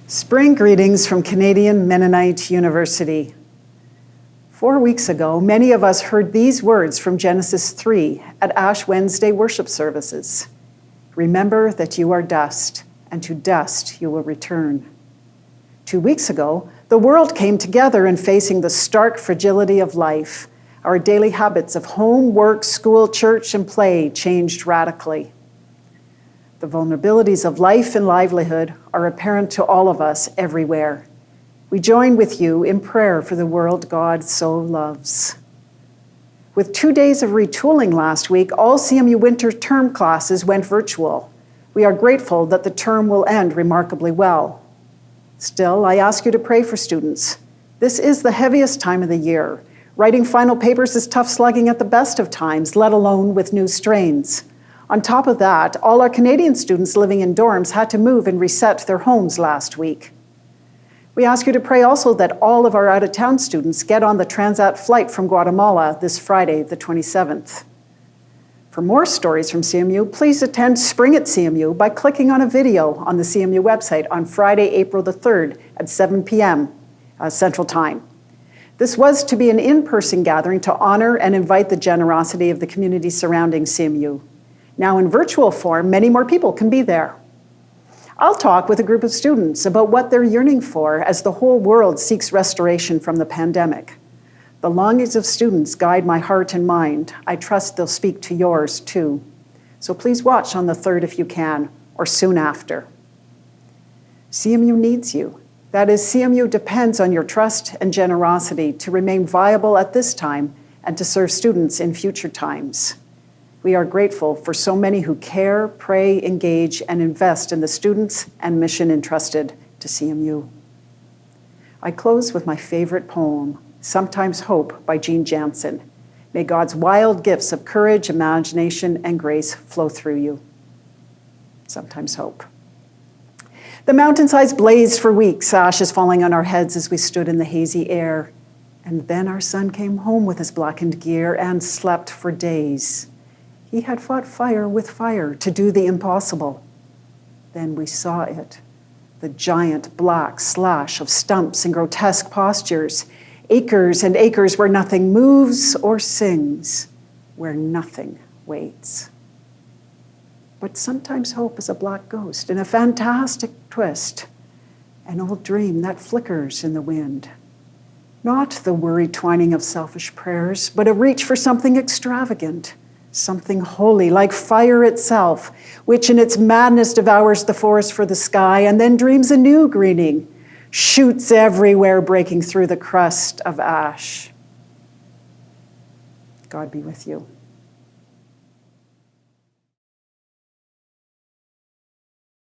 Spring greetings from Canadian Mennonite University. 4 weeks ago, many of us heard these words from Genesis 3 at Ash Wednesday worship services. Remember that you are dust, and to dust you will return. 2 weeks ago, the world came together in facing the stark fragility of life. Our daily habits of home, work, school, church, and play changed radically. The vulnerabilities of life and livelihood are apparent to all of us everywhere. We join with you in prayer for the world God so loves. With 2 days of retooling last week, all CMU winter term classes went virtual. We are grateful that the term will end remarkably well. Still, I ask you to pray for students. This is the heaviest time of the year. Writing final papers is tough slugging at the best of times, let alone with new strains. On top of that, all our Canadian students living in dorms had to move and reset their homes last week. We ask you to pray also that all of our out-of-town students get on the Transat flight from Guatemala this Friday, the 27th. For more stories from CMU, please attend Spring at CMU by clicking on a video on the CMU website on Friday, April the 3rd at 7 p.m. Central Time. This was to be an in-person gathering to honor and invite the generosity of the community surrounding CMU. Now in virtual form, many more people can be there. I'll talk with a group of students about what they're yearning for as the whole world seeks restoration from the pandemic. The longings of students guide my heart and mind. I trust they'll speak to yours too. So please watch on the 3rd if you can, or soon after. CMU needs you. That is, CMU depends on your trust and generosity to remain viable at this time and to serve students in future times. We are grateful for so many who care, pray, engage, and invest in the students and mission entrusted to CMU. I close with my favorite poem, Sometimes Hope by Jean Jansen. May God's wild gifts of courage, imagination, and grace flow through you. Sometimes Hope. The mountainsides blazed for weeks, ashes falling on our heads as we stood in the hazy air. And then our son came home with his blackened gear and slept for days. He had fought fire with fire to do the impossible. Then we saw it, the giant black slash of stumps and grotesque postures, acres and acres where nothing moves or sings, where nothing waits. But sometimes hope is a black ghost in a fantastic twist, an old dream that flickers in the wind. Not the worried twining of selfish prayers, but a reach for something extravagant, something holy, like fire itself, which in its madness devours the forest for the sky and then dreams a new greening, shoots everywhere, breaking through the crust of ash. God be with you.